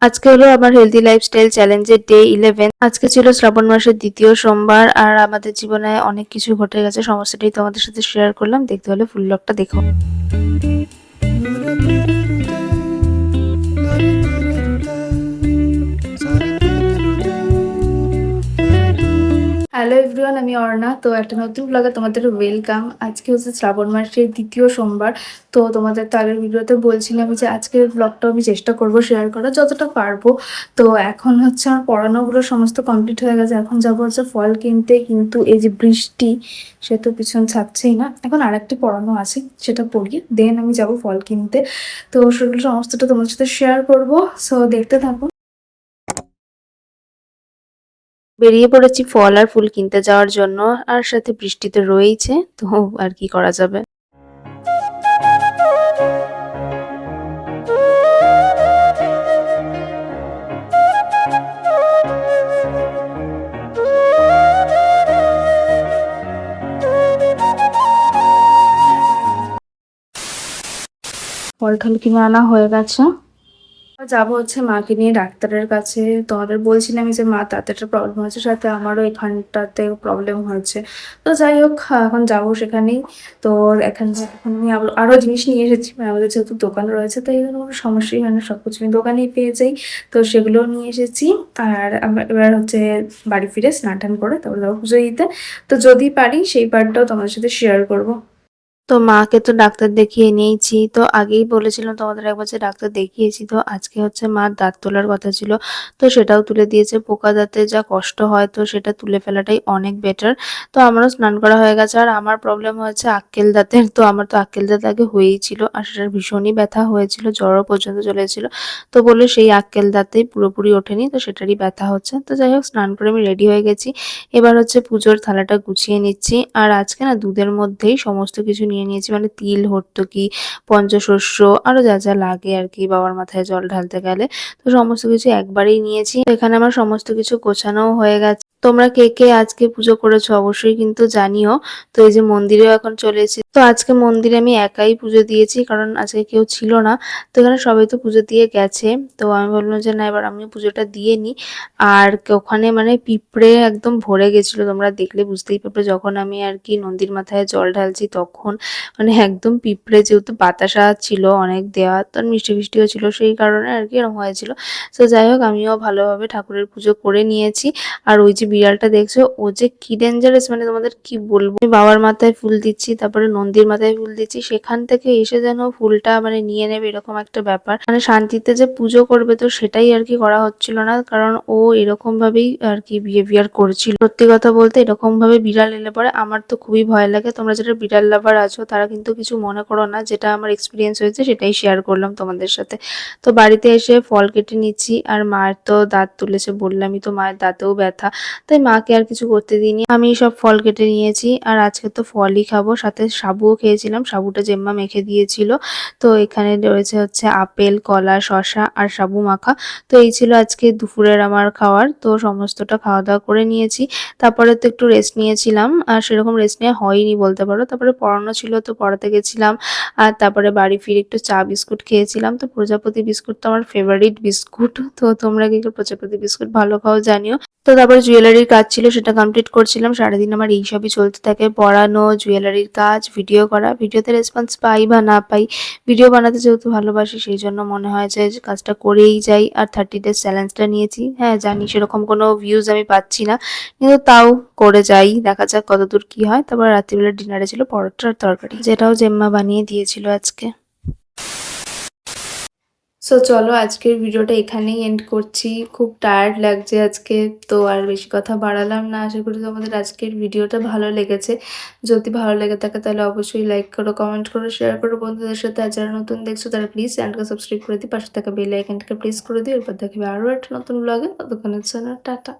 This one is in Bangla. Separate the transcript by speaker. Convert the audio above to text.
Speaker 1: আজকে হলো আমার হেলদি লাইফস্টাইল চ্যালেঞ্জের ডে 11। আজকে ছিল শ্রাবণ মাসের দ্বিতীয় সোমবার আর আমাদের জীবনে অনেক কিছু ঘটে গেছে, সমস্তটাই তোমাদের সাথে শেয়ার করলাম। দেখতে হলে ফুল ব্লগটা দেখো। হ্যালো এভরিওয়ান, আমি অর্ণা। তো একটা নতুন ব্লগে তোমাদের ওয়েলকাম। আজকে হচ্ছে শ্রাবণ মাসের দ্বিতীয় সোমবার। তো তোমাদের তো আগের ভিডিওতে বলছিলাম যে আজকের ব্লগটা আমি চেষ্টা করব শেয়ার করার যতটা পারবো। তো এখন হচ্ছে আমার পড়ানোগুলো সমস্ত কমপ্লিট হয়ে গেছে। এখন যাবো হচ্ছে ফল কিনতে, কিন্তু এই যে বৃষ্টি, সে তো পিছন ছাড়ছেই না। এখন আরেকটি পড়ানো আছে, সেটা পড়িয়ে দেন আমি যাব ফল কিনতে। তো সেগুলো সমস্তটা তোমাদের সাথে শেয়ার করবো। সো দেখতে থাকো। বেরিয়ে পড়েছি ফল আর ফুল কিনতে যাওয়ার জন্য, আর সাথে বৃষ্টি তো রয়েইছে, তো আর কি করা যাবে। ফল টল কিনে আনা হয়ে গেছে। যাবো হচ্ছে মাকে নিয়ে ডাক্তারের কাছে। তোমাদের বলছিলাম যে মা তাতে একটা প্রবলেম হয়েছে, সাথে আমারও এখানটাতে প্রবলেম হয়েছে। তো যাই হোক, এখন যাবো সেখানেই। তো এখন আমি আরো জিনিস নিয়ে এসেছি, মানে আমাদের যেহেতু দোকান রয়েছে তাই কোনো সমস্যাই হয় না, সবকিছু আমি দোকানেই পেয়ে যাই। তো সেগুলো নিয়ে এসেছি। আর আমরা এবার হচ্ছে বাড়ি ফিরে স্নান টান করে তারপর যাবো পুজো দিতে। তো যদি পারি সেই পার্টটাও তোমাদের সাথে শেয়ার করবো। তো মাকে তো ডাক্তার দেখিয়ে নিয়েছি। তো আগেই বলেছিলাম তোমাদের একবার যে ডাক্তার দেখিয়েছি। তো আজকে হচ্ছে মার দাঁত তোলার কথা ছিল, তো সেটাও তুলে দিয়েছে। পোকা দাঁতে যা কষ্ট হয়, তো সেটা তুলে ফেলাটাই অনেক বেটার। তো আমারও স্নান করা হয়ে গেছে। আর আমার প্রবলেম হয়েছে আক্কেল দাঁতের। তো আমার তো আক্কেল দাঁত আগে হয়েই ছিল, আর সেটার ভীষণই ব্যথা হয়েছিল, জ্বরও পর্যন্ত চলে এসেছিল। তো বললো সেই আক্কেল দাঁতেই পুরোপুরি ওঠেনি, তো সেটারই ব্যথা হচ্ছে। তো যাই হোক, স্নান করে আমি রেডি হয়ে গেছি। এবার হচ্ছে পুজোর থালাটা গুছিয়ে নিচ্ছি। আর আজকে না দুধের মধ্যেই সমস্ত কিছু নিয়ে নিয়েছি, মানে তিল, হর্তুকি, পঞ্চশস্য, আরো যা যা লাগে আর কি বাবার মাথায় জল ঢালতে গেলে। তো সমস্ত কিছু একবারেই নিয়েছি। এখানে আমার সমস্ত কিছু গোছানোও হয়ে গেছে। তোমরা কে কে আজকে পুজো করেছো অবশ্যই কিন্তু জানিও। তো এই যে মন্দিরেও এখন চলে এসেছি। তো আজকে মন্দিরে আমি একাই পুজো দিয়েছি, কারণ আজকে কেউ ছিল না। তো এখানে সবাই তো পুজো দিয়ে গেছে। তো আমি বললাম যে না, এবার আমি পুজোটা দিয়ে নিই। আর ওখানে মানে পিঁপড়ে একদম ভরে গেছিল, তোমরা দেখলে বুঝতেই পারবে। যখন আমি আর কি নন্দীর মাথায় জল ঢালছি তখন মানে একদম পিঁপড়ে, যেহেতু বাতাসা ছিল অনেক দেওয়া, তো মিষ্টি ফিষ্টিও ছিল, সেই কারণে আর কি এরকম হয়েছিল। তো যাই হোক, আমিও ভালোভাবে ঠাকুরের পুজো করে নিয়েছি। আর ওই যে বিড়ালটা দেখছো, ও যে কি ডেঞ্জারাস, মানে তোমাদের কি বলবো। আমি বাবার মাথায় ফুল দিচ্ছি, তারপরে নন্দীর মাথায় ফুল দিচ্ছি, সেখান থেকে এসে যেন ফুলটা মানে নিয়ে নেবে, এরকম একটা ব্যাপার। মানে শান্তিতে যে পুজো করবে, তো সেটাই আর কি করা হচ্ছিল না, কারণ ও এরকম ভাবেই আর কি বিহেভিয়ার করছিল। সত্যি কথা বলতে, এরকম ভাবে বিড়াল এলে পরে আমার তো খুবই ভয় লাগে। তোমরা যারা বিড়াল লাভার আছো তারা কিন্তু কিছু মনে করো না, যেটা আমার এক্সপিরিয়েন্স হয়েছে সেটাই শেয়ার করলাম তোমাদের সাথে। তো বাড়িতে এসে ফল কেটে নিচ্ছি। আর মায়ের তো দাঁত তুলেছে বললামই, তো মায়ের দাঁতেও ব্যথা, তাই মাকে আর কিছু করতে দিইনি, আমি সব ফল কেটে নিয়েছি। আর আজকে তো ফলই খাবো, সাথে সাবুও খেয়েছিলাম, সাবুটা জেম্মা মেখে দিয়েছিল। তো এখানে রয়েছে হচ্ছে আপেল, কলা, শসা আর সাবু মাখা। তো এই ছিল আজকে দুপুরের আমার খাওয়ার। তো সমস্তটা খাওয়া দাওয়া করে নিয়েছি। তারপরে তো একটু রেস্ট নিয়েছিলাম, আর সেরকম রেস্ট নেওয়া হয়নি বলতে পারো। তারপরে পড়ানো ছিল, তো পড়াতে গেছিলাম। আর তারপরে বাড়ি ফিরে একটু চা বিস্কুট খেয়েছিলাম। তো প্রজাপতি বিস্কুট তো আমার ফেভারিট বিস্কুট। তো তোমরা কি প্রজাপতি বিস্কুট ভালো খাও জানিও। তো তারপরে জুয়েলারির কাজ ছিল, সেটা কমপ্লিট করছিলাম। সারাদিন আমার এইসবই চলতে থাকে, পড়ানো, জুয়েলারির কাজ, ভিডিও করা। ভিডিওতে রেসপন্স পাই বা না পাই, ভিডিও বানাতে যেহেতু ভালোবাসি, সেই জন্য মনে হয় যে কাজটা করেই যাই। আর 30 ডেজ চ্যালেঞ্জটা নিয়েছি। হ্যাঁ জানি সেরকম কোনো ভিউজ আমি পাচ্ছি না, কিন্তু তাও করে যাই, দেখা যাক কতদূর কি হয়। তারপর রাত্রিবেলা ডিনারে ছিল পরোটা আর তরকারি, যেটাও জেম্মা বানিয়ে দিয়েছিল আজকে। সো চলো, আজকের ভিডিওটা এখানেই এন্ড করছি। খুব টায়ার্ড লাগছে আজকে, তো আর বেশি কথা বাড়ালাম না। আশা করি তোমাদের আজকের ভিডিওটা ভালো লেগেছে। যদি ভালো লেগে থাকে তাহলে অবশ্যই লাইক করো, কমেন্ট করো, শেয়ার করো বন্ধুদের সাথে। আর যারা নতুন দেখছো তারা প্লিজ চ্যানেলকে সাবস্ক্রাইব করে দিই, পাশে থাকা বেল আইকনটাকে প্রেস করে দিও। এরপর দেখবে আরও একটা নতুন ব্লগে। ততক্ষণের জন্য টাটা।